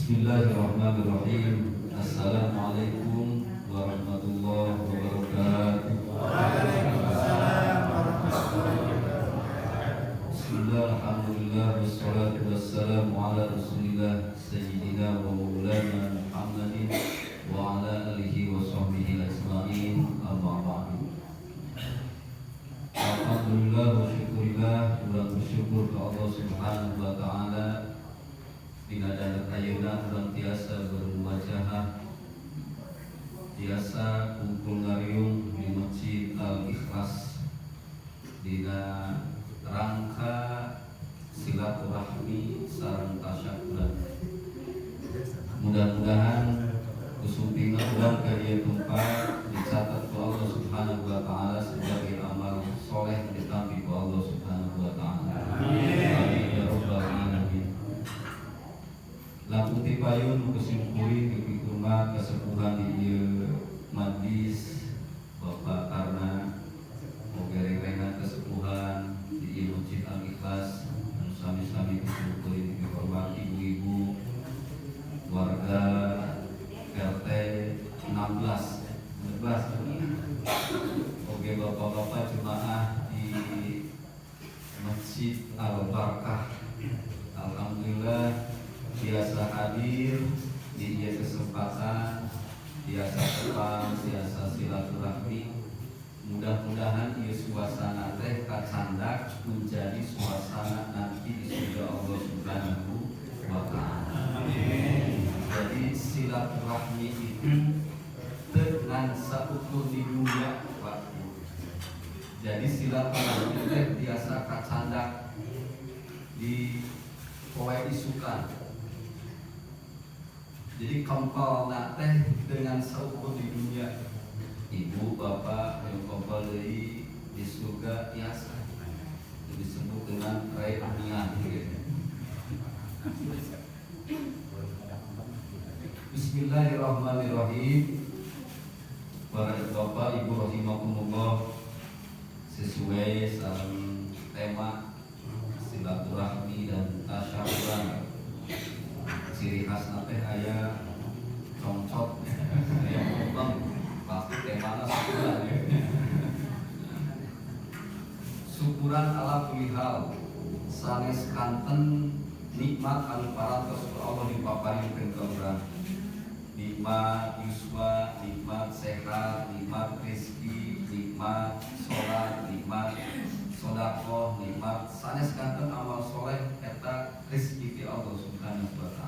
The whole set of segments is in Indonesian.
Bismillahirrahmanirrahim. Assalamualaikum warahmatullahi wabarakatuh. Waalaikumsalam warahmatullahi wabarakatuh. Bismillah, alhamdulillah, wassalatu wassalamu ala rasulillah Sayyidina wa maulana Muhammadin wa ala alihi wa sahbihi ajma'in, amma ba'du. Alhamdulillah wa syukurillah, ulang bersyukur ke Allah subhanahu wa ta'ala dina dan ayeuna urang tiasa bermuwajahah, tiasa kumpul ngariung di Masjid Al-Ikhlas dina rangka silaturahmi sareng tasyakuran. Mudah-mudahan kusumpina urang ka ieu tempat dicatat ku Allah subhanahu wa ta'ala sebagai amal soleh ditampi ku Allah subhanahu wa ta'ala. Amin ya rabbal alamin. Lampung tipayun kesimpulan kepikurma kesepuhan di ieu majlis Bapak karena moga-moga kesepuhan di ieu Masjid Al-Ikhlas anu sami-sami kesimpulan dihormat ibu-ibu warga RT 16 oke bapak-bapak jemaah di Masjid Al-Barakah. Alhamdulillah biasa hadir di ieu kesempatan, biasa ketemu, biasa silaturahmi. Mudah-mudahan ieu suasana teh kacandak menjadi suasana nanti di surga Allah Subhanahu wa ta'ala. Amin. Jadi silaturahmi itu dengan saukur di dunia, Pak. Jadi silaturahmi teh biasa kacandak di poe isukan. Jadi kempal teh dengan saukur di dunia, ibu bapak yang kempal di surga biasa disebut dengan reunian. Bismillahirrahmanirrahim. Para bapak ibu rahimakumullah, sesuai salam tema silaturahmi dan tasyakuran. Ciri khas nate aya congcot, aya potong, pasti temana syukuran ya. Syukuran ala kulli hal, sanes kanten nikmat anu parantos Allah dipaparingkeun ka urang. Nikmat yuswa, nikmat sehat, nikmat rezeki, nikmat salat, nikmat sedekah, nikmat sanes kanten amal soleh eta rezeki ti Allah subhanahu wa ta'ala.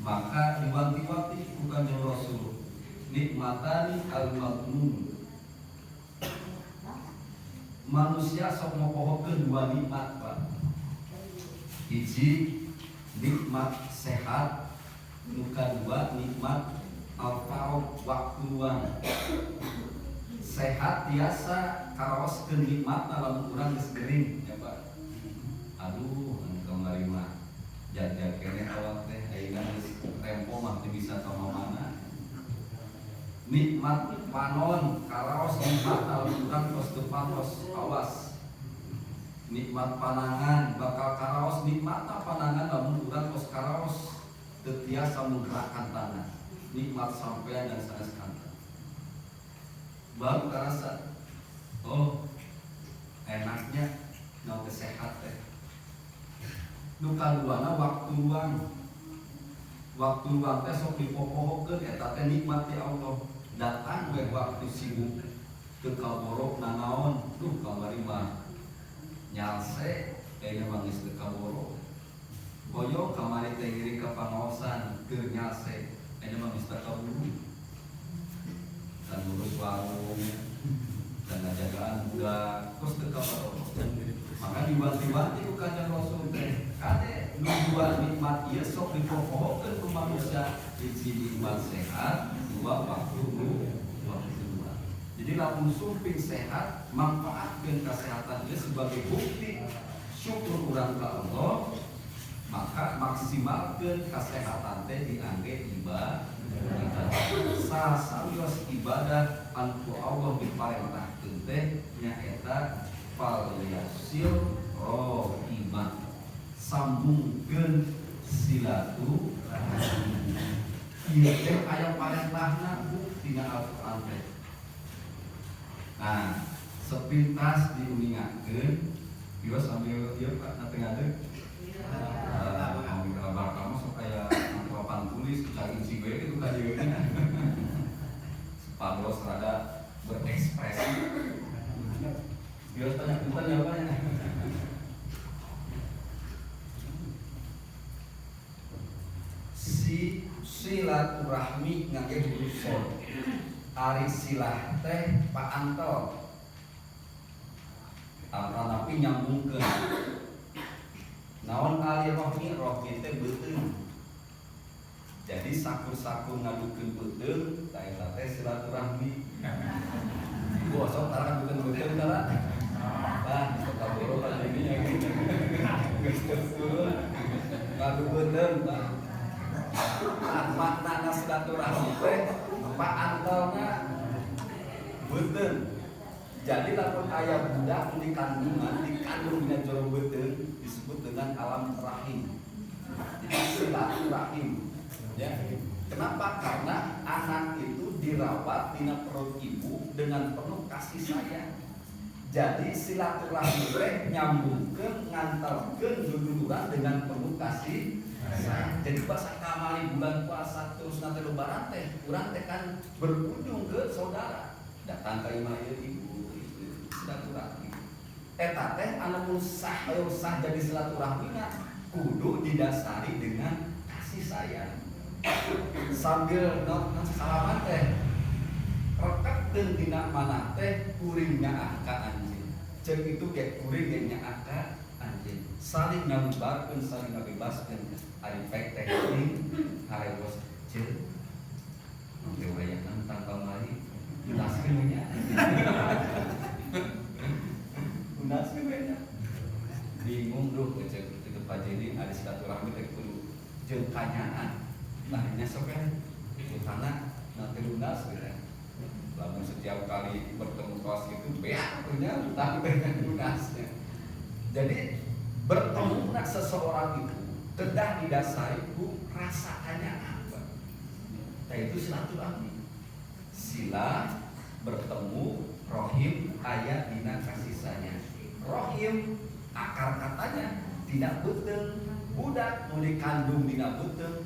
Maka diwanti-wanti bukan yang Rasul nikmatani al-madmun. Manusia sok mopohokeun dua nikmat, Pak. Hiji nikmat sehat, nu kadua nikmat al-farog waktu luang. Sehat biasa karaoskeun nikmat lamun urang geus gering ya, Pak. Aduh, kamari mah jaga kene awak teh ayeuna geus tempo mah teu bisa ka mana. Nikmat panon karaos nikmat lamun urang tos teu panos awas. Nikmat panangan bakal karaos nikmatna panangan lamun urang tos karaos teu tiasa menggerakkan tangan. Nikmat sampean dan sanes kanten. Baru terasa, oh enaknya nu sehat teh. Nu kaduana waktu luang. Waktu luang teh sok dipopohokeun eta teh nikmat ti Allah. Datang we waktu sibuk teu kaboro nanaon, tuh kamari mah nyalse kayaknya mah geus teu kaboro. Boyo kamari teh ngiri ka pangaosan keur nyalse, kayaknya mah geus teu kaburu. Dan ngurus warung dan ngajagaan budak terus teu kaboro. Maka diwanti-wanti ku kanjeng Rasul teh kade nu dua nikmat ieu sok dipopohokeun ku manusia, hiji nikmat sehat, dua waktu luang. Jadi lamun sumping sehat, manfaatkeun kesehatan ieu sebagai bukti syukur urang ka Allah, maka maksimalkeun kesehatan teh diangge ibadah. Sasalios ibadah anu Allah diparentahkeun teh nyaeta fal yasil rohimah, sambungkeun silaturahmi. ieu teh aya parentahna tina Al-Qur'an teh. Nah, sepintas diuningakeun ieu sambil ieu Pak nateugadeuk. Gambar kamu supaya papan tulis cari isi gue itu kan juga Pablos rada berekspresi. Biar tanya jawabannya. Si silaturahmi ngage usul. Ari silah teh Pak Anto. Napi nyambungkeun. Naon ali rohmi teh beuteung. Jadi sakur-sakur ngadukeun beuteung, ta eta teh silaturahmi. Gua sok tara ngadukeun beuteung tara. Tah, sok kaboro ka ini nya gitu. Geus turun. Ngadu beuteung tah. Makna silaturahmi teh Pak Antona beuteung. Jadi lamun aya budak dikandung dina jero beuteung disebut dengan alam rahim. Silaturahim. Ya. Kenapa? Karena anak itu dirawat dina perut ibu dengan penuh kasih sayang. Jadi silaturahmi teh nyambungkeun ngantarkeun duduluran dengan penuh kasih sayang. Jadi pas kamari bulan puasa terus nanti lebaran teh, urang teh kan berkunjung ke saudara, datang ka imah ibu. Silaturahmi eta teh anu sah jadi silaturahmina kudu didasari dengan kasih sayang sambil salaman teh rekekeun dina manah teh kuring nyaah ka anjeun ceuk itu ge kuring ge nyaah ka anjeun saling ngalubarkeun saling ngabebaskeun ari pek teh kuring hareos ceuk nanti wayahan tanggal mari jelaskeun nya unas banyak bingung duh cek itu pajeri ada silaturahmi teh kudu jeung kanyaan lahnya sok itu tanah nanti lunas gitu. Lamun setiap kali bertemu kos itu beak punya utang dengan lunasnya. Jadi bertemu seseorang itu kedah didasari ku rasa kanyaan. Nah itu silaturahmi. Sila bertemu rohim ayat dina kasih sayang. Rohim akar katanya tidak beuteung budak nu dikandung dina beuteung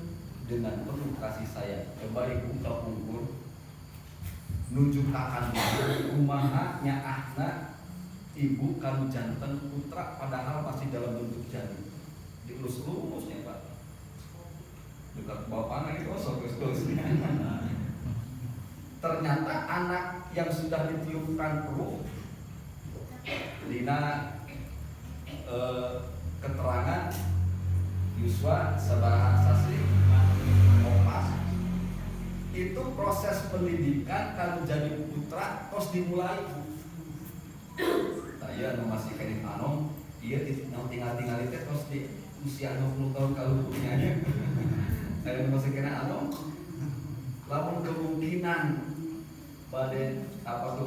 dengan penuh kasih sayang. Coba ibu ka pungkur nuju ka kandung kumaha nyaahna ibu kanu janten putra padahal masih dalam bentuk janin. Dielus-elusnya Pak. Dekat bapakna itu sok-sok. Ternyata anak yang sudah ditiupkan ruh dina keterangan Yuswa sabaraha sasi opas itu proses pendidikan kalau jadi putra terus dimulai. Saya masih kene anom dia tinggal itu terus di usia 60 tahun kalau punyanya. Saya masih kene anom lamun kemungkinan pada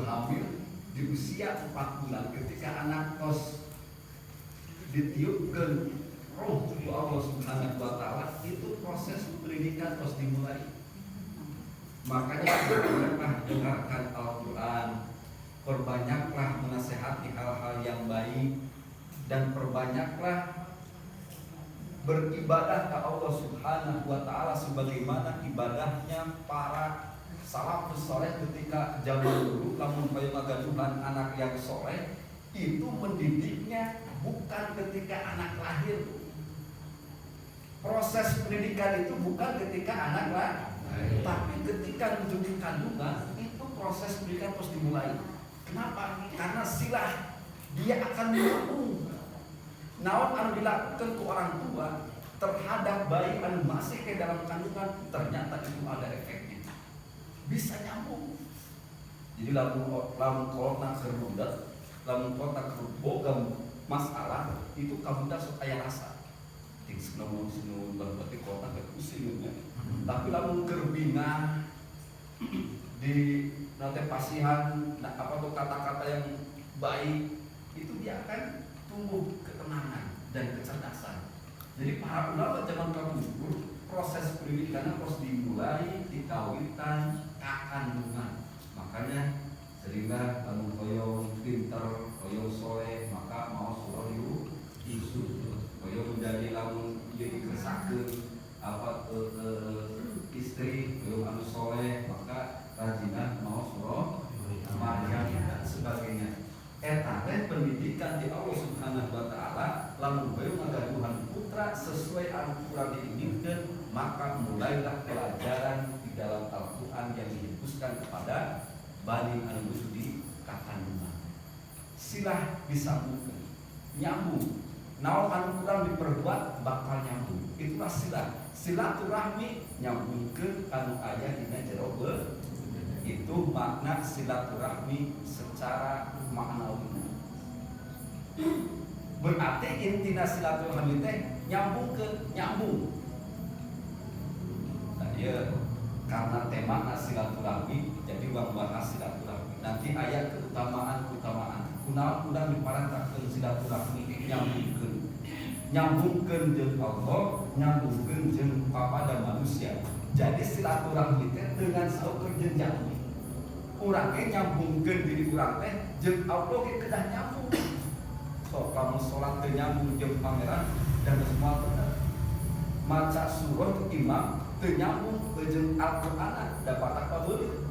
hamil di usia 4 bulan ketika anak tos ditiupkan roh Allah Subhanahu wa taala itu proses pendidikan tos dimulai. Makanya banyaklah dengarkan Al-Qur'an, perbanyaklah menasehati hal-hal yang baik dan perbanyaklah beribadah ke Allah Subhanahu wa taala sebagaimana ibadahnya para salafus saleh ketika zaman dulu. Lamun bae magaduhan anak yang soleh itu mendidiknya bukan ketika anak lahir. Proses pendidikan itu bukan ketika anak lahir, tapi ketika menuju kandungan itu proses pendidikan terus dimulai. Kenapa? Karena silah dia akan menyambung. Naon anu dilakukan ke orang tua terhadap bayi anu masih ke dalam kandungan ternyata itu ada efeknya. Bisa nyambung. Jadi lamun kolotna kerudat, lamun kolotna boga masalah itu kabudak sok aya rasa. Ting senun berarti kolotna pusing nya. Tapi lamun kerbina di nanti pasihan apa tuh kata-kata yang baik itu dia akan tumbuh ketenangan dan kecerdasan. Jadi para ulama zaman dahulu proses pendidikan harus dimulai di kawitan kakandungan. Makanya seringlah lamun koyo pinter, koyo soleh, maka mau suruh isu. Koyo menjadi lamun jadi kesakeun istri, koyo anu soleh, maka rajinah mau suruh Maryam dan sebagainya. Eta teh pendidikan di Allah Subhanahu wa taala lamun bae ngagaduhan putra sesuai anu kurang diinginkan, maka mulailah pelajaran di dalam Al-Qur'an yang dihembuskan kepada bani anu di kakandungan. Silah disambungkeun, nyambung. Naon anu kurang diperbuat bakal nyambung. Itulah silah. Silaturahmi nyambungkeun anu aya dina jero itu makna silaturahmi secara maknawi. Berarti intina silaturahmi teh nyambung. Nah, ya, karena tema silaturahmi jadi bang bahas silaturahmi. Nanti ayat keutamaan. Kunaon urang diparantakeun silaturahmi nyambungkeun jeung Allah, nyambungkeun jeung kepada manusia. Jadi silaturahmi teh dengan saukur jenjang. Urang teh nyambungkeun diri urang teh jeung Allah ge kedah nyambung. So kamu salat teh nyambung jeung pangeran dan semua benar. Maca surah ke imam teu nyambung jeung Al-Qur'an dapat apa beul.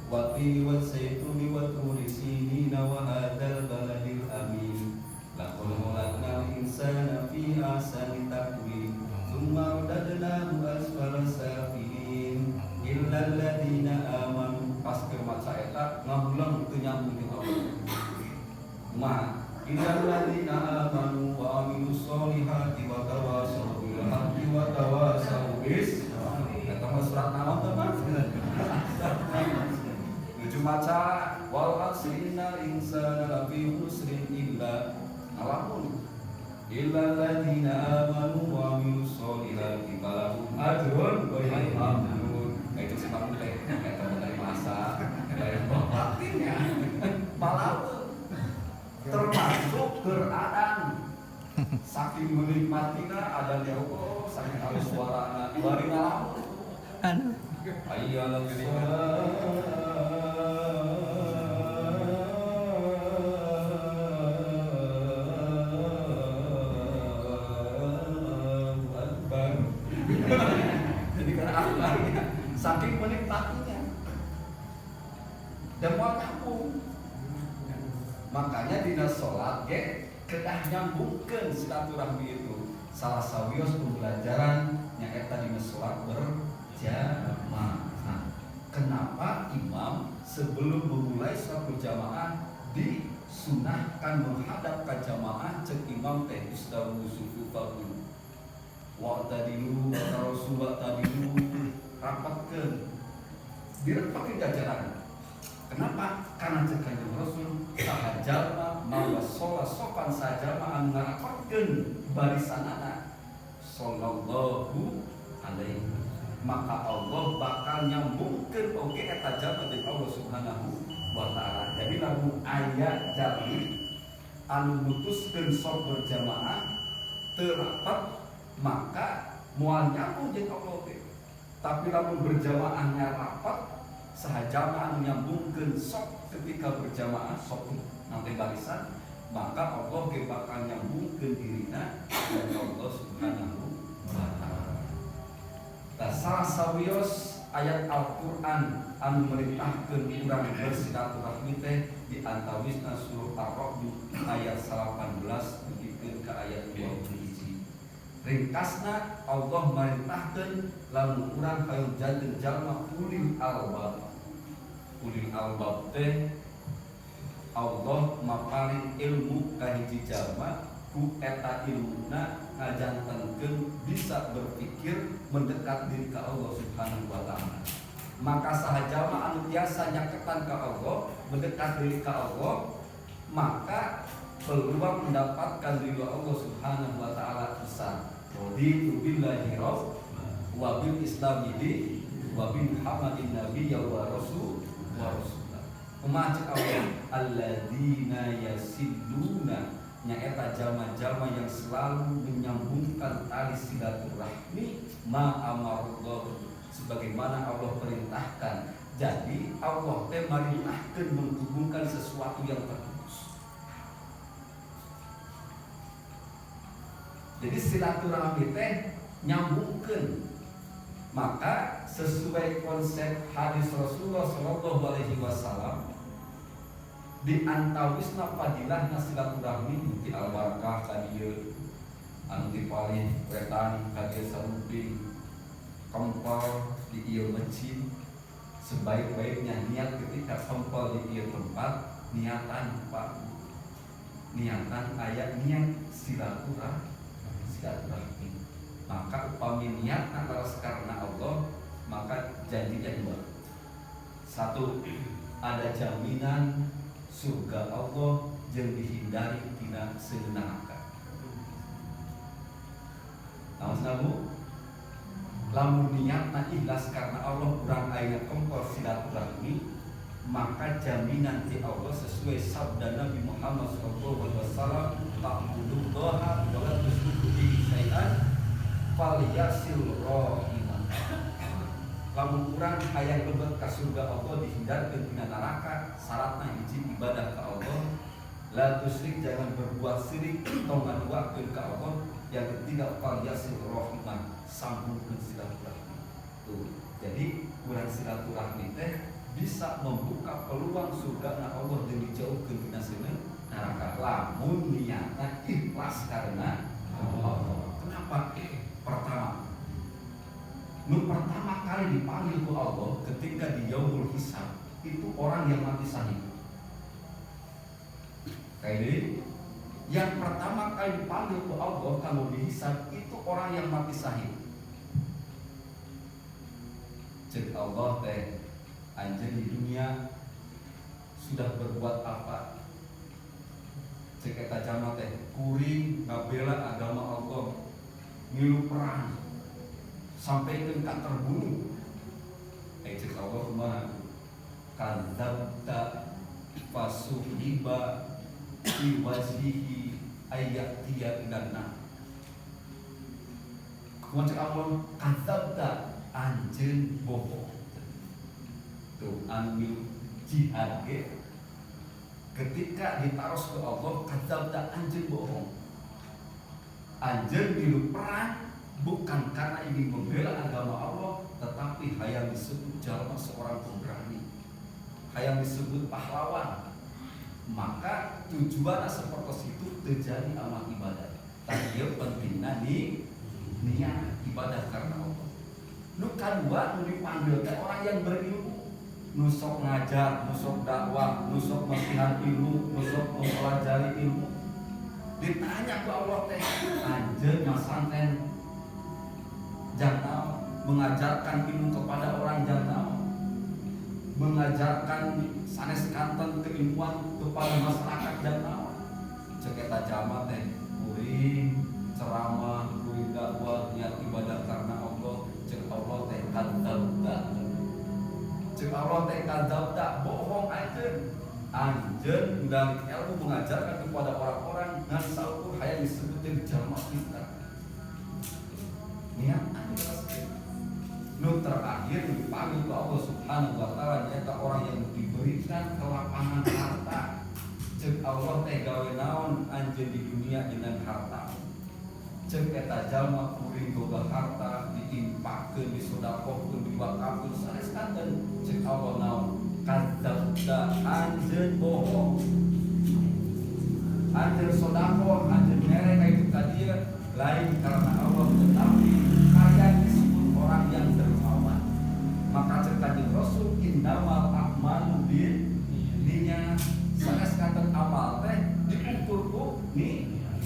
Wa tini wa saytuni wa turi sinina wa hadzal baladil amin. Laqad khalaqnal insana fi ahsani taqwim. Tsumma radadnahu asfala safilin illal ladzina amanu. Pas ke maca eta ngabulang teu nyambung jeung Allah. Illal ladzina amanu wa amilus solihati wa tawassaw bil haqqi wa tawassaw bis. Eta mah surat naon teh Mas? Nuju maca wal asri innal insana lafi khusrin illa alamun illal ladzina amanu wa amilus solihati falahum ajrun ghairu mamnun. Itu sih Bang teh eta dari masa dari batinnya palau termasuk keadaan saking menikmatinya ada di Allah saking halus suarana bari ngalamun ayyal jadi karena akhirnya saking menikmatinya dan mau nyambung. Makanya dina sholat ge kedah nyambungkeun silaturahmi itu. Salah sawios pembelajaran nyaeta dina sholat berjamaah. Kenapa imam sebelum memulai sholat berjamaah disunahkan menghadap ke jamaah cek imam teh istawu sufufakum wa tadilu wa rasulullah tadilu rapatkeun direpake jajaran. Kenapa? Karena cek Kanjeng Rasul saha jalma mawa sholat sopan saja anu ngarapatkeun barisanana sallallahu alaihi, maka Allah bakal nyambungkeun oge eta jalma jeung Allah Subhanahu wa taala. Jadi lamun aya jalmi anu mutuskeun sok berjamaah teu rapat, maka moal nyambung jeung Allah teh. Tapi lamun berjamaahnya rapat sahajama anu nyambungkeun sok ketika berjamaah sok nanti barisan, maka Allah ge bakal nyambungkeun dirina dan Allah Subhanahu wa taala. Salah sawios ayat Al-Qur'an anu merintahkeun urang bersilaturahmi teh di antawisna surah Ar-Ra'd ayat 18 dipikeun ka ayat 21. Ringkasna Allah merintahkeun lamun urang hayang janten jalma ulil albab. Ulil albab teh Allah maparing ilmu ka hiji jalma ku eta ilmuna ngajantenkeun bisa berpikir mendekat diri ka Allah Subhanahu wa taala. Maka saha jalma anu tiasa nyaketan ka Allah, mendekat diri ka Allah, maka peluang mendapatkan ridho Allah Subhanahu wa taala besar. Raditu billahi rabb wa bil islami di wa bi Muhammadin nabiyya wa rasul wa rasulah. Umat Allah alladzina yasilluna nyaeta jalma-jalma yang selalu menyambungkan tali silaturahmi ma amarullah sebagaimana Allah perintahkan. Jadi Allah teh merintahkan menghubungkan sesuatu yang terputus. Jadi silaturahmi teh nyambungkan. Maka sesuai konsep hadis Rasulullah Shallallahu Alaihi Wasallam, di antawisna padilahna silaturahmi di albarkah kadieu anu dipalih wetan kadieu samping kempal di ieu masjid. Sebaik-baiknya niat ketika kempal di ieu tempat niatan Pak, niatan ayat niat silaturahmi. Maka upami niat antara karena Allah, maka janjinya dua. Satu, ada jaminan surga Allah yang dihindari tidak seneraka. Namun lamun niatna ikhlas karena Allah kurang ayat kongkol silaturahmi, maka jaminan di Allah sesuai sabda Nabi Muhammad SAW, ta'budullaha wa la tusyriku bihi syai'an falyasil rahimah. Lamun urang hayang lebet ka surga Allah dihindarkeun tina neraka, syaratna hiji ibadah ka Allah, la tusyrik jangan berbuat syirik, tong ngaduakeun ka Allah, yang ketiga falyasil rahimah sambungkeun silaturahmi. Tuh, jadi urang silaturahmi teh bisa membuka peluang surga Allah dan dijauhkeun tina neraka. Lamun niatna ikhlas karena Allah. Kenapa? Pertama, pertama kali dipanggil ke Allah ketika di yaumul hisab itu orang yang mati syahid. Kayak yang pertama kali dipanggil ke Allah kalau dihisab itu orang yang mati syahid. Cek Allah teh, anjir di dunia sudah berbuat apa? Cek eta jama teh kuring ngabela agama Allah, ngilu perang sampai ke terbunuh. Cek Allah kumaha? Kadzabta fasuhiba fi wajhihi ayatiya ilanna. Kumaha cek Allah? Kadzabta anjeun bohong. Tuh ambil jihad ge ketika ditaros ke Allah, kadzabta anjeun bohong. Anjeun milu perang bukan karena ingin membela agama Allah, tetapi hayang disebut jalma seorang pemberani, hayang disebut pahlawan. Maka tujuannya seperti itu terjadi amal ibadah. Tapi dia pentingnya di niat ibadah karena Allah. Nu kadua nu dipanggil teh orang yang berilmu, nu sok ngajar, nu sok dakwah, nu sok nasihat ilmu, nu sok mempelajari ilmu. Ditanya ke Allah teh, anjeun masanten jangan mengajarkan ilmu kepada orang jangan mengajarkan sanes kanten keilmuan kepada masyarakat jangan. Cek eta jama teh kuring ceramah, kuring dakwah, niat ibadah karena Allah. Cek Allah teh kadzabta. Cek Allah teh kadzabta, bohong anjeun dan ilmu mengajarkan kepada orang-orang ngan saukur hayang disebutkeun jalma pintar. Niat nu terakhir dipanggil ke Allah Subhanahu wa taala nyata orang yang diberikan kelapangan harta. Cek Allah teh gawe naon anjeun di dunia dengan harta. Cek eta jalma kuring boga harta diimpakkeun, disedekahkeun, diwakafkeun sanes kanten. Cek Allah naon kadzabta anjeun bohong. Anjeun sedekah, anjeun mere ka itu ka dieu lain karena Allah, tetapi kalian disebut orang yang dermawan. Maka cerita Rasul innamal a'malu binniyat. Sanes kanten amal teh diukur ku niat.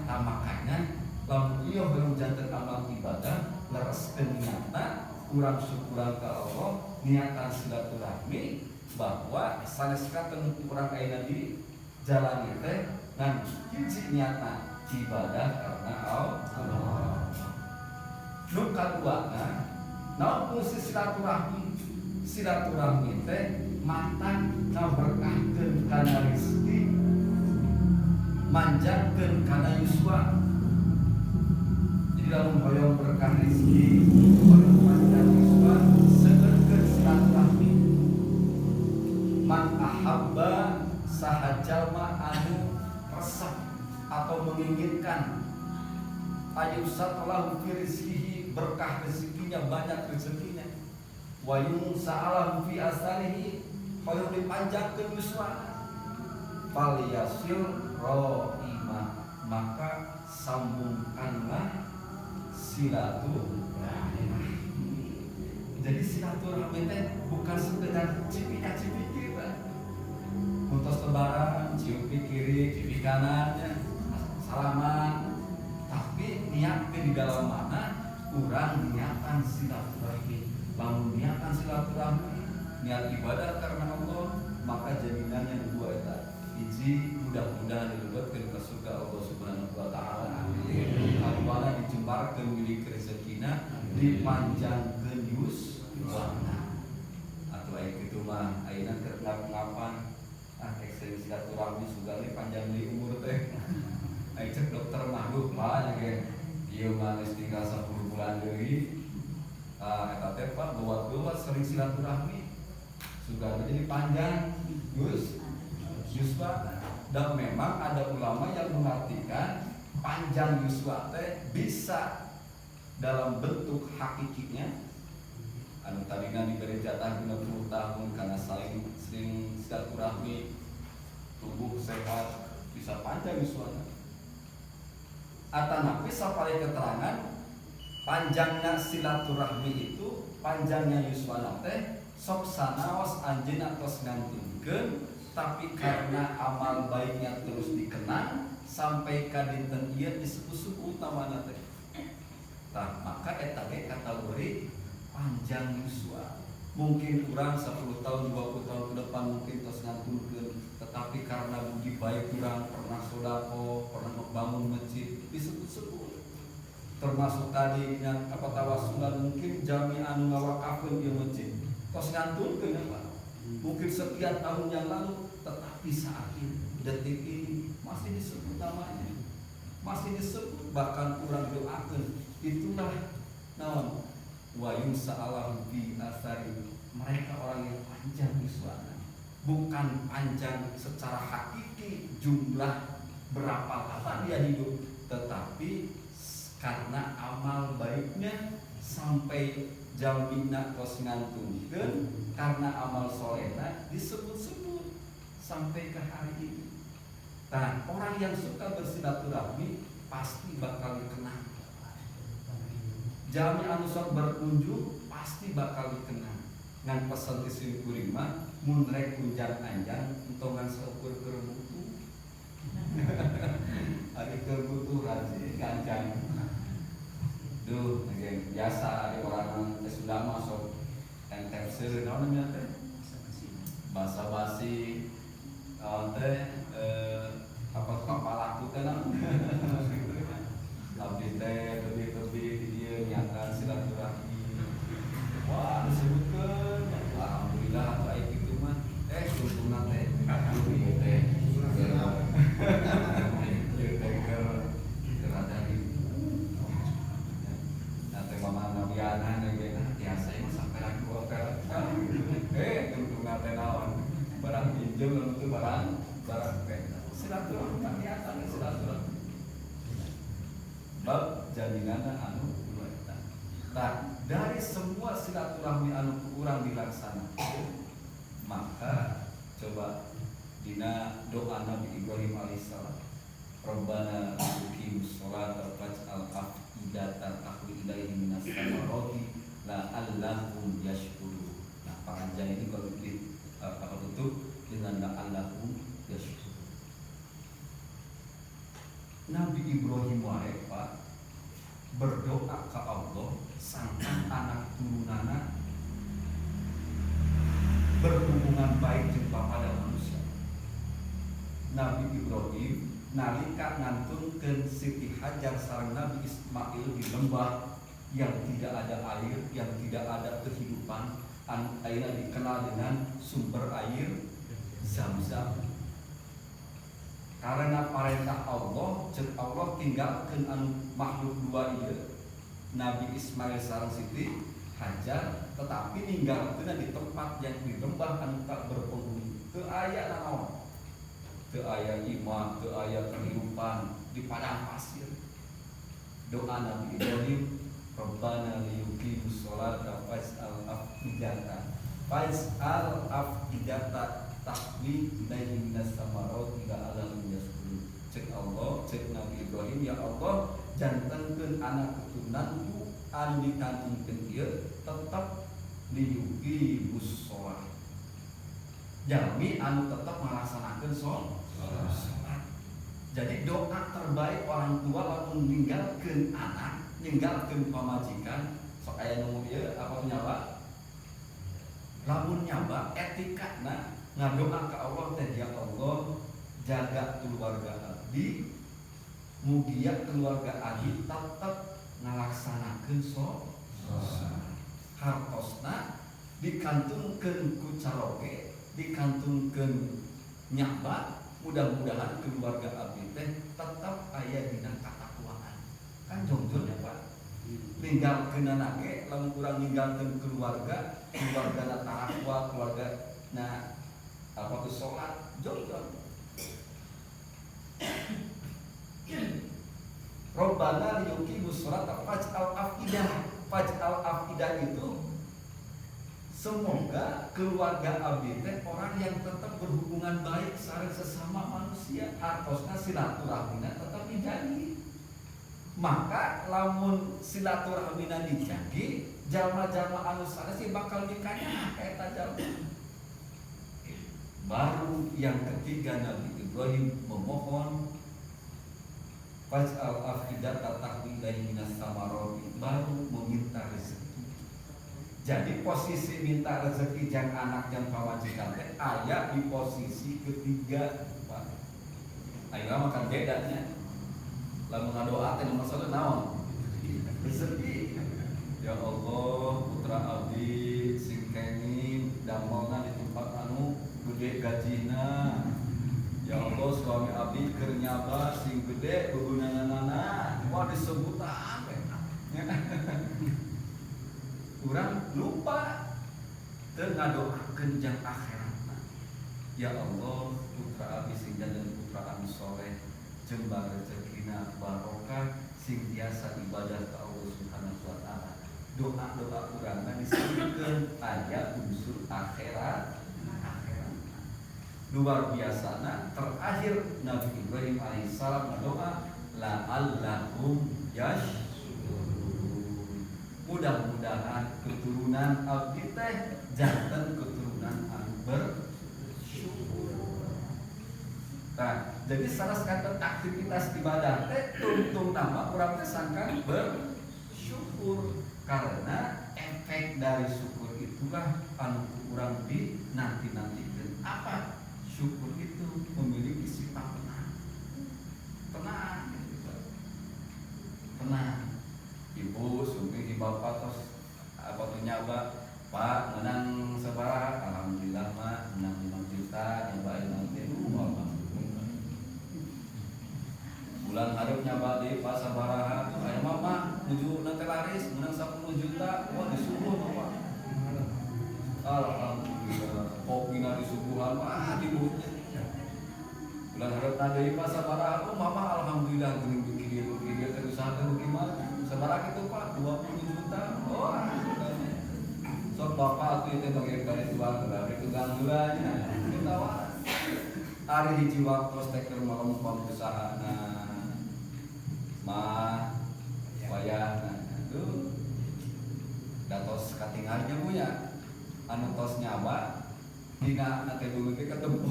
Makanya lamun ieu hoyong janten amal ibadah lereskeun niatna urang syukuran ka Allah, niatan silaturahmi bahwa sanes kanten urang ayeuna di jalani teh ngan hiji niatna ibadah karena Allah. Nu kaduana naon fungsi silaturahmi? Silaturahmi teh matan ngaberkahkeun kana rezeki, manjangkeun kana yuswa. Jadi lamun hoyong berkah rezeki, berpanjang yuswa, segerkeun silaturahmi. Man ahabba saha jalma anu resep atau menginginkan ayusat lahu fi rizkihi, berkah rezekinya, banyak rezekinya, wa yumsa'alahu fi asarihi, kalau dipanjangkeun yuswana, falyasil rohimah, maka sambungkanlah silaturahmi. Jadi silaturahmi teh bukan sekedar cipika-cipiki, Muntos lebaran, cium kiri, cium kanannya, salaman. Tapi niatkan di dalam mana? Kurang niatan silaturahmi. Lamun niatan silaturahmi, niat ibadah karena Allah, maka jaminannya dua eta. Hiji, mudah-mudahan dilebetkeun ka surga Allah Subhanahu wa taala. Kaduana dijembarkeun milik rezekina, dipanjangkeun yuswana. Atuh aya kitu mah ayeuna keur ngapan ekstensi silaturahmi sugali panjang di umur teh. Ayo cek dokter Mahduh mah ge ieu mah geus tinggal 10 bulan deui. Eta teh Pak buat sering silaturahmi sugali jadi panjang yuswa. Dan memang ada ulama yang mengartikan panjang yuswa teh bisa dalam bentuk hakikinya anu tadina diberi jatah 50 tahun karena sering silaturahmi, tubuh sehat, bisa panjang yuswana. Atanapi sapare keterangan panjangnya silaturahmi itu, panjangnya yuswana teh sok sanaos anjeunna tos ngantunkeun, tapi karena amal baiknya terus dikenang sampai ka dinten ieu disebut-sebut namana teh. Tah maka eta ge kategori panjang yuswa. Mungkin kurang 10 tahun 20 tahun ke depan mungkin tos ngantunkeun, tetapi karena budi baik kurang, pernah sodako, pernah membangun masjid, disebut-sebut. Termasuk tadi yang apa tawasulan mungkin jami anu ngawakafkeun ieu masjid, tos ngantunkeun apa? Mungkin sekian tahun yang lalu, tetapi saat ini detik ini masih disebut namanya, masih disebut, bahkan kurang doakeun. Itulah naon wa yumsa'alahu fi asari, mereka orang yang panjang yuswana, bukan panjang secara hakiki jumlah berapa lama dia hidup, tetapi karena amal baiknya sampai jamina tos ngantunkeun, karena amal solehna disebut-sebut sampai ke hari ini. Nah, orang yang suka bersilaturahmi pasti bakal dikenang. Jami anu sok berkunjung pasti bakal dikenang. Ngan pesan ti sim kuring mah mun rek kunjang anjang entongan seukur keur butuh. Ari keur butuh rajin ganjang. Duh, nggih biasa ada orang geus Sunda mah sok enteng seueur naon namanya teh? Basa-basi teh apa kapalaku teh naon? Abdi teh lebih-lebih di dieu niatan silaturahmi. Wah, disebutkeun alhamdulillah baik itu mah. Untungna teh ieu teh dari nanti mama nabiana nege biasa emang sampai lagi hotel. Untungna teh naon? Barang pinjem lalu itu barang silaturahmi niatan silaturahmi. Bab jaminana anu kuat. Nah, dari semua silaturahmi anu kurang dilaksanakan, maka coba dina doa Nabi Ibrahim alaihissalam, Rabbana tuqimus sholata waj'al afidatan ahli ilaihi minas samarati la'allahum yashkurun. Nah, panjang ini kalau apa tutup dengan la'allahum yashkurun. Nabi Ibrahim wae Pak berdoa ke Allah sangkan anak turunana berhubungan baik jeung pada manusia. Nabi Ibrahim nalika ngantunkeun Siti Hajar sareng Nabi Ismail di lembah yang tidak ada air, yang tidak ada kehidupan, ayeuna dikenal dengan sumber air Zam-Zam. Karena perintah Allah, cek Allah tinggalkan anu makhluk dua ieu, Nabi Ismail sareng Siti Hajar, tetapi ninggalkeun di tempat yang di lembah anu tak berpenghuni. Teu aya nanaon. Teu aya imah, teu aya kehidupan di padang pasir. Doa Nabi Ibrahim, Rabbana liyuqimus sholata faj'al afidata tahwi ilaihim minas samarati la'allahum yashkurun. Cek Allah, cek Nabi Ibrahim, ya Allah, jantenkeun anak keturunanku anu dikandungkeun ieu tetep liyuqimus sholat. Jami anu tetep melaksanakeun sholat. Jadi doa terbaik orang tua lamun ninggalkeun anak, ninggalkeun pamajikan, sok aya nu ieu apa nyawa? Lamun nyaba etikana ngadoa ka Allah teh, ya Allah jaga keluarga abdi, mugia keluarga abdi tetep ngalaksanakeun sholat. Hartosna dikantungkeun ku caroge, dikantungkeun nyaba, mudah-mudahan keluarga abdi teh tetap aya dina katakwaan. Kan jongjolnya Pak. Ninggalkeun anak ge lamun urang ninggalkeun keluarga na takwa, keluarga na apa tu salat, jongjol. Rabbana liyuqimus sholata faj'al afidah itu semoga keluarga abdi teh orang yang tetap berhubungan baik sareng sesama manusia, hartosna silaturahmina tetap dijaga. Maka lamun silaturahmina dijaga, jalma-jalma anu sanes bakal dikanya eta jalma. Baru yang ketiga Nabi Ibrahim memohon faj'al afidata tahwi ilaihim minas samarati, baru meminta rezeki. Jadi posisi minta rezeki jang anak jang pamajikan teh aya di posisi ketiga, Pak. Ayo makan bedanya. Lamun ngadoa teh nomor 1 naon? Rezeki. Ya Allah, putra abdi sing kenging damelna di tempat anu gede gajina. Ya Allah, suami abdi keur nyaba sing gede begunanana. Wah disebutan we. Urang lupa teu ngadoakeun jang akhiratna. Ya Allah, putra abdi sing janten putra anu soleh, jembar rezekina barokah sing tiasa ibadah ka Allah Subhanahu wa taala. Doa-doa urang disebutkeun aya unsur akhirat. Luar biasana terakhir Nabi Ibrahim alaihissalam berdoa la'allahum yashkurun. Mudah-mudahan keturunan abdi teh janten keturunan anu bersyukur. Nah, jadi salah satu aktivitas ibadah teh tuntung nama urang teh sangkan bersyukur, karena efek dari syukur itulah anu urang di nanti-nantikeun. Apa? Syukur itu memiliki sifat tenang. Ibu sumpi di bapak tos apa tuh nyaba, Pak menang sabaraha, alhamdulillah mah menang 5 juta, nyobain nanti bulan hareup nyaba di Pak sabaraha, aya mama nuju nanti laris menang 10 juta, wah disubuh Pak. Alhamdulillah, kopina disubuhan mah dibuhnya. Bulan hareup deui Pak sabaraha, mama alhamdulillah geuning begini terus usahakeun gimana? Sabaraha kitu Pak 20 juta. Oh, sok bapak atuh teh bagi bari tuang bari tugang gulanya. Ditawar. Ari hiji waktu teh keur melempem usahana. Mah wayahna. Aduh. Datos katingalnya Bu ya. Anu tos nyaba dina teh bumi teh ketemu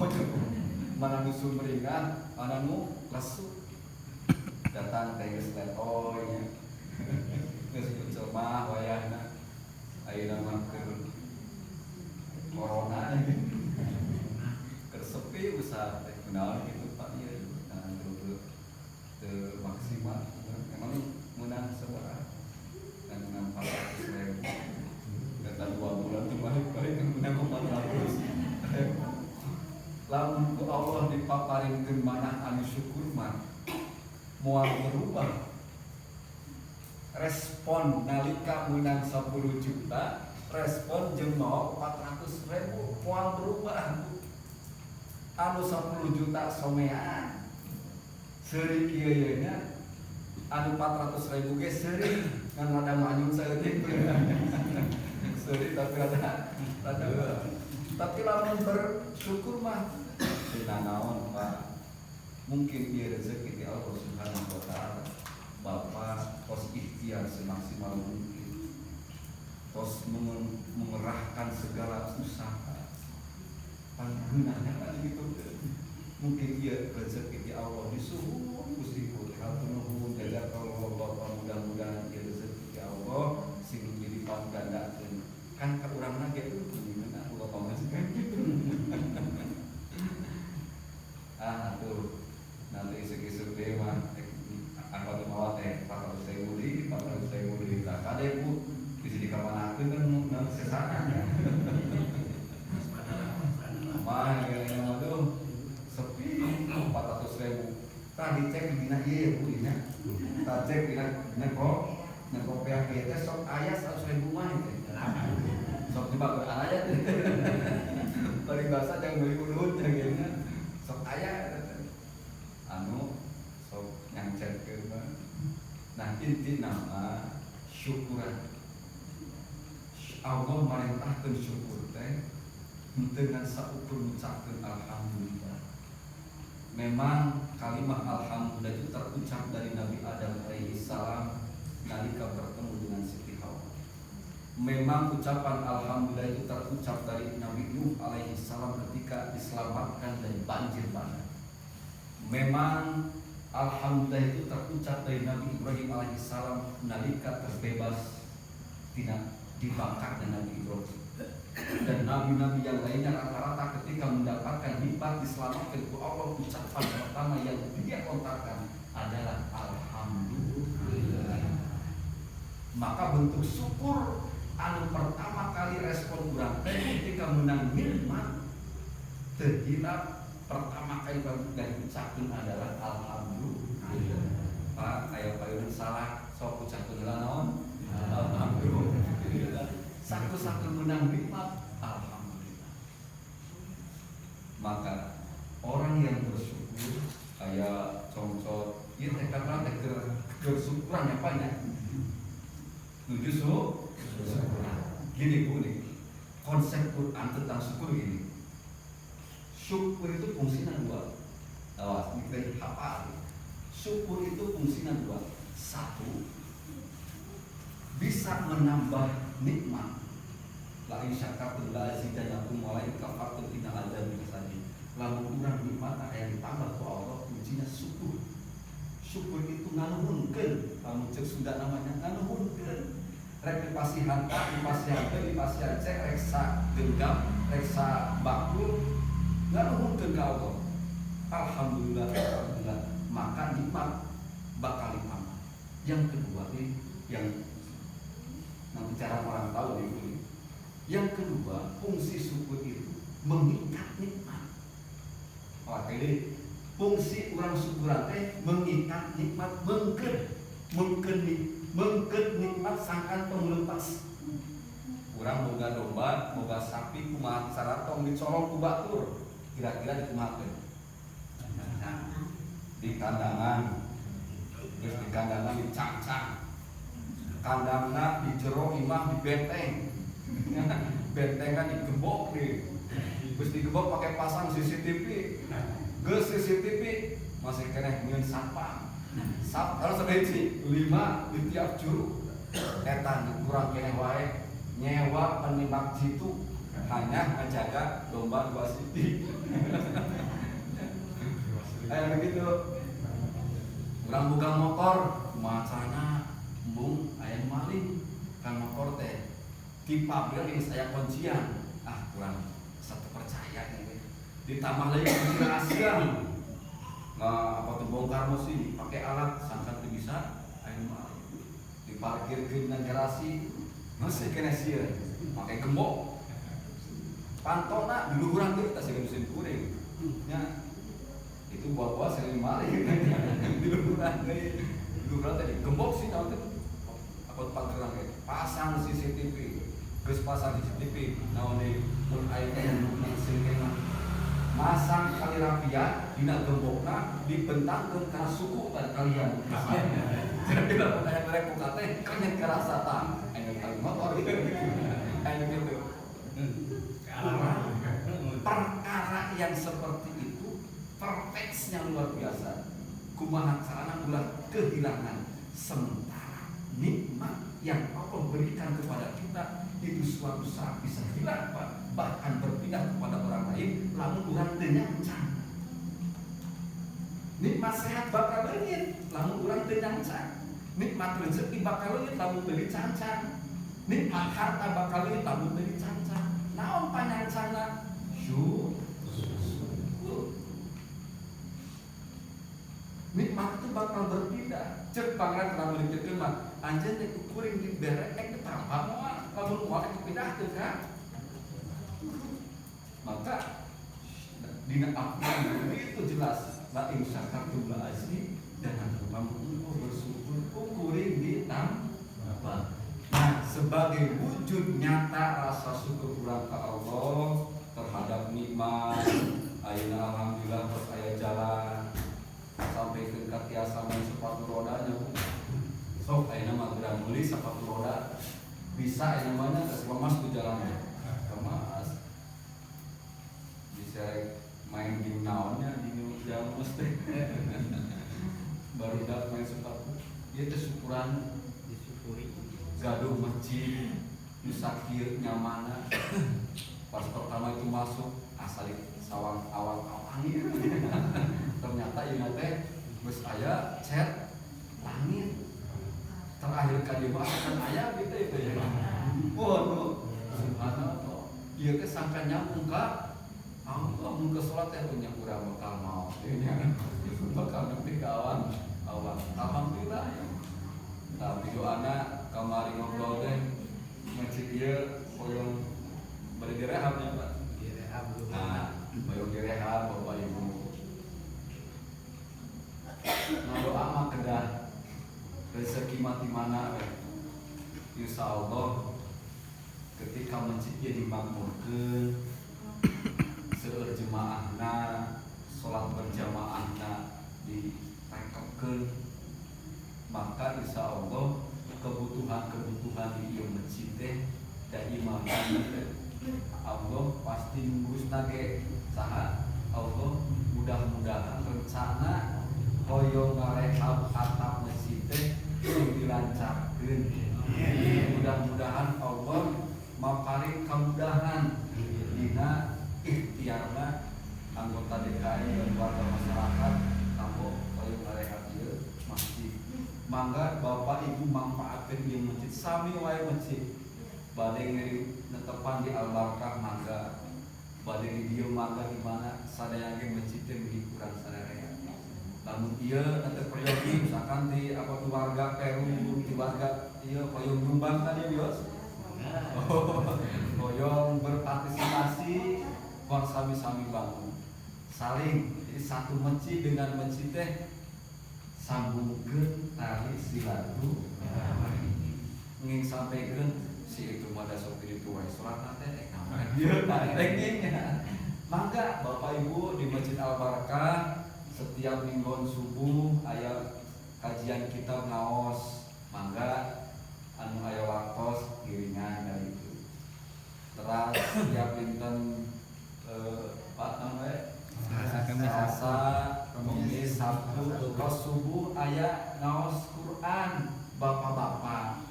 mana nu sumringah, mana nu lesu. Datang teh geus letoy. Geus jelema wayahna. Ayeuna mah keur corona keur sepi usaha teh kunaon kitu Pak ieu. Nah, teu maksimal. Emang meunang sabaraha? Dan meunang 400.000. Kata 2 bulan tuh balik-balik menang 400. Lamun ku Allah dipaparinkeun manah anu syukur mah moal berubah. respon nalika menang 10 juta, respon jeung mau 400.000 moal berubah. Anu 10 juta somean seurik kieu ye nya, anu 400.000 ge seurik ngan rada manyun saeutik. Seurik tapi rada tapi lamun bersyukur mah dina naon Pak. Mungkin ieu rezeki ti Allah Subhanahu wa taala. Bapak tos ikhtiar semaksimal mungkin, tos mengerahkan segala usaha, panggunanya kan gitu. Mungkin ia rezeki di Allah disuruh musiku, hatur nuhun jazakallahu mudah-mudahan ia rezeki di Allah sing jadi panggandakeun. Kan ka urang ge gimana Allah pamaskan gitu. Tuh nanti isuk-isuk deh mah apa tuh mawat 400.000 di 400.000 di tak ada Bu bisa dikamanakeun kan nang sesana mah yang tuh sepi 400.000 tadi cek dina ieu Bu dina tak cek dina kok PHK teh sok aya 100.000 mah teh sok coba Quran aja teh bari bahasa jangan beli ulun jangan sok aya anu sok nyangcetkeun. Nah inti nama syukuran Allah merintahkeun syukur teh dengan saukur ngucapkeun alhamdulillah. Memang kalimat alhamdulillah itu terucap dari Nabi Adam alaihi salam nalika bertemu dengan Siti Hawa. Memang ucapan alhamdulillah itu terucap dari Nabi Nuh alaihi salam ketika diselamatkan dari banjir bandang. Memang alhamdulillah itu terucap dari Nabi Ibrahim alaihissalam nalika terbebas tidak dibakar dengan Nabi Ibrahim. Dan nabi-nabi yang lainnya rata-rata ketika mendapatkan nikmat diselamatkan oleh Allah, ucapan pertama yang dia lontarkan adalah alhamdulillah. Maka bentuk syukur anu pertama kali respon urang teh ketika menang nikmat terhilap pertama kali dari ucapkeun adalah alhamdulillah. Pak aya payun salah sok ucapkeun heula naon? Alhamdulillah. Satu-satu menang nikmat alhamdulillah. Maka orang yang bersyukur aya contoh ieu teh karena teh bersyukuran apa nya? Nuju syukuran. Gini Bu nih. Konsep Quran tentang syukur gini. Syukur itu fungsinya dua. Awas, kita hafal. Syukur itu fungsinya dua. Satu, bisa menambah nikmat. La in syakartum la azidannakum wa la in kafartum inna adzabi lasadid. Lamun urang nikmat aya ditambah ku Allah, kuncinya syukur. Syukur itu nganuhunkeun, lamun ceuk Sunda namanya nganuhunkeun. Rek dipasihan tak, dipasihan teu, dipasihan cek, reksa genggam, reksa bakul. Nganuhunkeun ka Allah. Alhamdulillah, alhamdulillah. Maka nikmat bakal ditambah. Yang kedua nih, yang nanti cara orang tahu nih. Yang kedua, fungsi syukur itu mengikat nikmat. Wah, jadi fungsi orang syukuran teh mengikat nikmat, mengkeun nikmat sangkan tong leupas. Urang boga domba, boga sapi kumaha cara tong dicolong ku batur. Kira-kira dikumahakeun? Di kandangan. Terus di kandangan dicangcang. Kandangna di jero imah di benteng. Bentengan digembok nih. Terus digembok pakai pasang CCTV. Geus CCTV masih kena ngeun satpam. Harus sabehiji 5 di tiap juru. Eta kurang keneh wae nyewa penembak jitu hanya menjaga domba 2 siti. Kayak begitu. Urang buka motor, macana embung aya maling kan motor teh. Di pabrik ini saya kuncian. Kurang satu percaya nih. Ditambah lagi kunci rahasia. Nah, apa tuh bongkar mesin pakai alat sangkan tuh bisa aya maling. Diparkir ke garasi masih kena sia pakai gembok. Pantona di luhuran deui tas mesin kuring. Nya itu buah-buah sering maling di luhuran deui. Di luhuran tadi gembok sih tahu teh. pot pagelang pasang CCTV, geus pasang CCTV, naon deui mun aya yang singkena masang kali rapia dina gembokna dibentangkeun kana suku dan kalian. Jadi lamun aya merek buka teh kenyet kerasa tah, aya kali motor gitu. Aya gitu. Perkara yang seperti itu perfeksnya luar biasa. Kumaha carana ulah kehilangan sementara nikmat yang Allah berikan kepada kita itu suatu saat bisa hilang bahkan berpindah kepada orang lain lamun urang teu nyancang. Nikmat sehat bakal leungit lamun urang teu nyancang. Nikmat rezeki bakal leungit lamun teu dicancang. Nikmat harta bakal leungit lamun teu dicancang. Naon panyancangna? Syukur. Nikmat itu bakal berpindah. Cek pangeran kana meulikeun mah anjeun teh kuring dibere ketampa moal lamun moal pindah teu kan. Maka dina Al-Qur'an itu jelas la in syakartum la azidannakum dan kamu bersyukur kuring ditambah. Nah, sebagai wujud nyata rasa syukur urang ka Allah terhadap nikmat, ayeuna alhamdulillah terus aya jalan sampai ke katiasa main sepatu rodanya. Sok ayeuna mah geura meuli sepatu roda bisa aya namanya geus lemas ku jalannya. Kemas. Bisa main di naonnya di jalan mesti. Baru dak main sepatu. Ieu teh syukuran disyukuri. Gaduh masjid nu sakir nyamanna. Pas pertama itu masuk asal sawang awang-awang ternyata ieu teh geus aya cat langit. Terakhir kali mah akan aya gitu ya. Waduh, subhanallah. Ieu teh sangka nyambung ka Allah mun ke salat teh punya urang bakal mau. Bakal nepi ka awan. Alhamdulillah ya. Tapi doana kamari ngobrol teh masjid ieu hoyong bari direhabnya Pak. Direhab dulu. Nah, hoyong direhab Bapak Ibu. Nah doa mah kedah rezeki mati mana insya Allah ketika masjidnya dimakmurkeun seueur jemaahna salat berjamaahna direkepkeun maka insya Allah kebutuhan di ieu masjid teh da imam Allah pasti ngurusna ge saha Allah mudah-mudahan rencana hoyong ngarehab atap masjid teh dilancarkeun. Mudah-mudahan Allah maparing kemudahan dina ikhtiarna anggota DKI dan warga masyarakat kanggo hoyong ngarehab ieu masjid. Mangga Bapak Ibu manfaatkeun ieu masjid sami wae masjid. Bade ngirim netepan di Al-Barkah mangga. Bade di dieu mangga di mana sadaya ge masjid teh begitu kurang sadaya. Lamun ieu nanti peryogi misalkan di apa keluarga Peru, keluarga ieu hoyong nyumbang tadi bios. Hoyong berpartisipasi kon sami-sami bangun. Saling jadi satu masjid dengan masjid teh sambungkeun tali silaturahmi. Nging sampaikeun si itu mah da sok kitu wae salat teh ieu tekniknya. Mangga Bapak Ibu di Masjid Al-Barakah setiap mingguan subuh aya kajian kitab ngaos mangga anu aya waktos giringan dari itu terus setiap dinten Pak namanya Selasa, Kamis, Sabtu terus subuh aya ngaos Quran bapak-bapak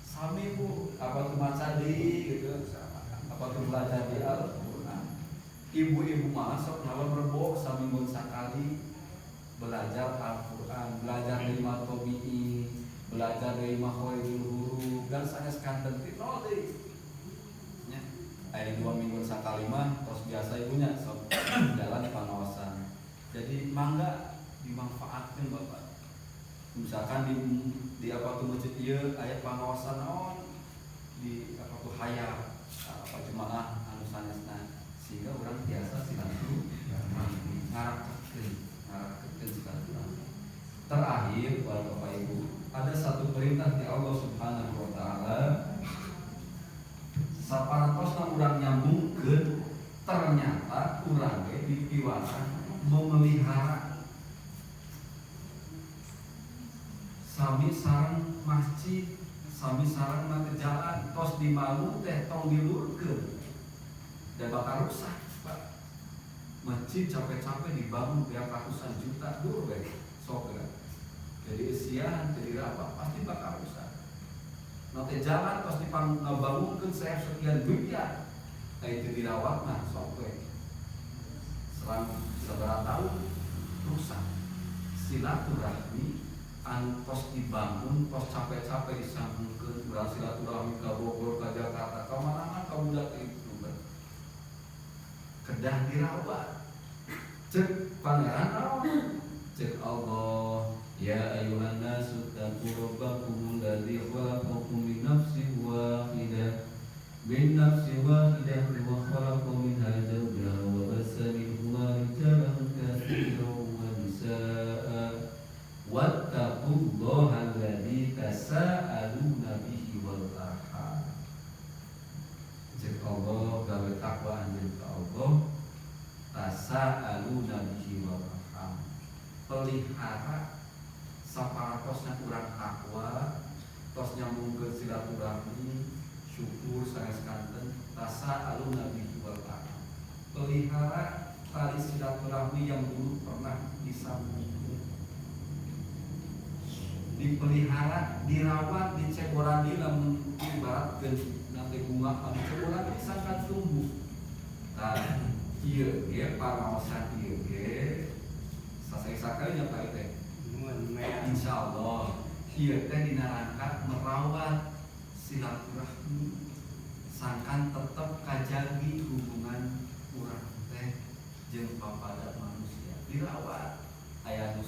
sami Bu apa tuh maca di gitu apa tuh belajar di Al-Quran. Ibu-ibu mah sok ngalor rebo saminggun sakali belajar Al-Quran, belajar dari Matobi'i, belajar dari Makhorijul Huruf dan sanes kanten ti nol deui. Nya. Aya 2 minggu sakali mah tos biasa ibunya sok jalan pangaosan. Jadi mangga dimanfaatkeun Bapak. Misalkan di apa tuh masjid ieu aya pangaosan naon di apa tuh hayat apa jemaah anu sanesna sehingga orang biasa silaturahmi ngarakeun silaturahmi Terakhir, para Bapak Ibu, ada satu perintah di Allah Subhanahu wa taala. Saparatosna urang nyambungkeun, ternyata urang ge dipiwatan memelihara sami sareng masjid, sami sareng mah jalan, tos dibangun teh tong dilurkeun. Dan bakal rusak, Pak. Masjid capek-capek dibangun biar ratusan juta dulu baik, sok kan. Jadi isian, jadi apa pasti bakal rusak. Nanti jalan terus dibangunkan sekian miliar, itu dirawat nah sok baik. Selang seberapa tahun rusak. Silaturahmi anu pos dibangun, pos capek-capek disambungkeun, urang silaturahmi ka Bogor, ka Jakarta, ka mana-mana ka budak itu kedah dirawat. Cek pangeran naon? Cek Allah, ya ayuhan nasu taqu rabbakum alladzi khalaqakum min nafsin wahidah wa khalaqa minha zawjaha wa bassa minhuma rijalan katsiran wa nisaa wattaqullaha alladzi tasaaluna bihi wal arham. Cek Allah gawe takwa anjeun ka Allah, tasaaluna bihi wal arham. Pelihara saparatosna urang takwa, tos nyambung ke silaturahmi, syukur sangeskanten, tasaaluna bihi wal arham. Pelihara tali silaturahmi yang dulu pernah disambung, dipelihara, dirawat, diceboradi, lamun ibaratkeun nanti bunga anu ceboradi disangkan tumbuh. Tah ieu ge pangaosan ieu ge sasai-sakainya Pak teh. Insyaallah ieu teh dinarangkat merawat silaturahmi, sangkan tetep kajagi hubungan urang teh jeung papada manusia. Dirawat aya nu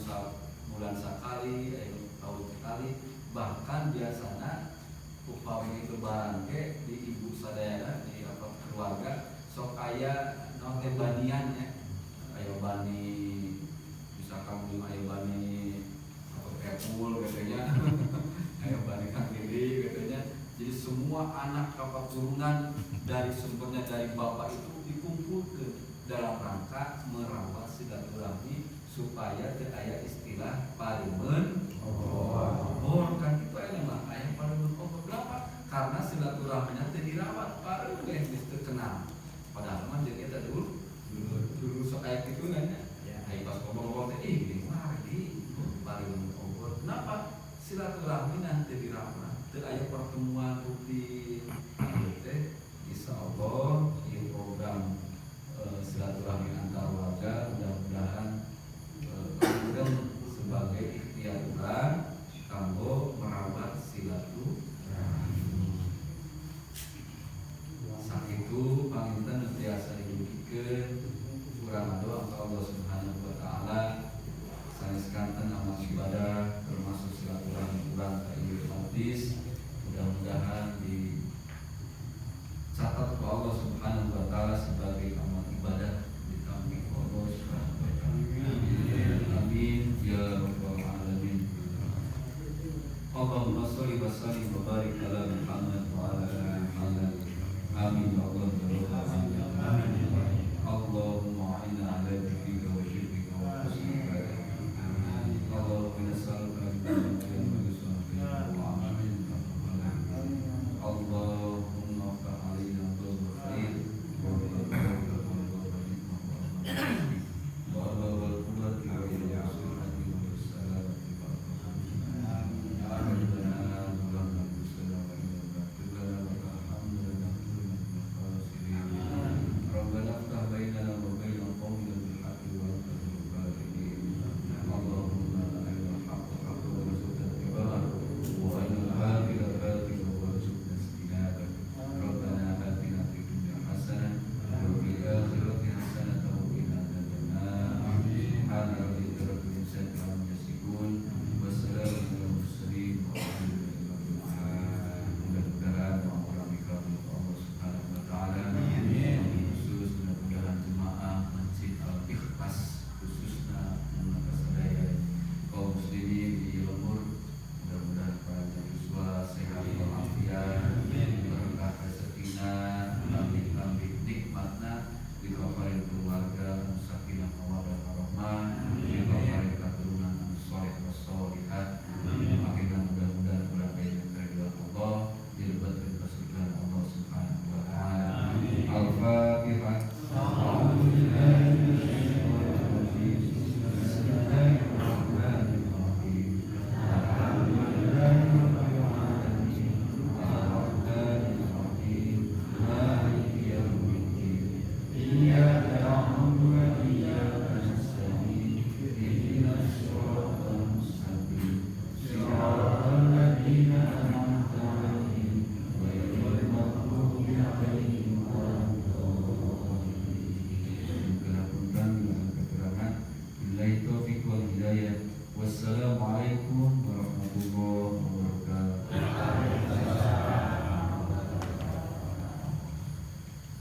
bulan sakali, aya nu tahun sekali, bahkan biasana upami lebaran ge di ibu sadayana di apa keluarga sok aya nonton banian ya, aya bani misalkan belum aya bani apa kepul katanya aya bani kang diri katanya. Jadi semua anak keturunan dari sumbernya dari bapak itu dikumpulkan dalam rangka merawat silaturahmi supaya teu aya istilah parimen obor kan itu aya mah aya parimen obor. Kenapa? Karena silaturahminya teu dirawat, pareun geus terkenal. Padahal mah jeung eta dulu sok aya kitu nya. Aya pas ngomong-ngomong teh di mah di parimen obor. Kenapa? Silaturahmi teu dirawat, teu aya pertemuan rutin. Teh insyaallah ieu program silaturahmi antar warga mudah-mudahan sebagai ikhtiar urang kanggo merawat silaturahmi. Sakitu panginten tiasa didugikeun urang doa ka Allah Subhanahu wa taala saneskanten amal ibadah termasuk silaturahmi urang ka ieu hadis. Mudah-mudahan dicatat oleh Allah Subhanahu wa taala sebagai amal ibadah di kami Allah Subhanahu wa taala. Amin ya rabbal alamin. Allahumma shalli wa sallim wa barik ala Muhammad wa ala ali Muhammad. Amin ya Allah ya rabbal alamin.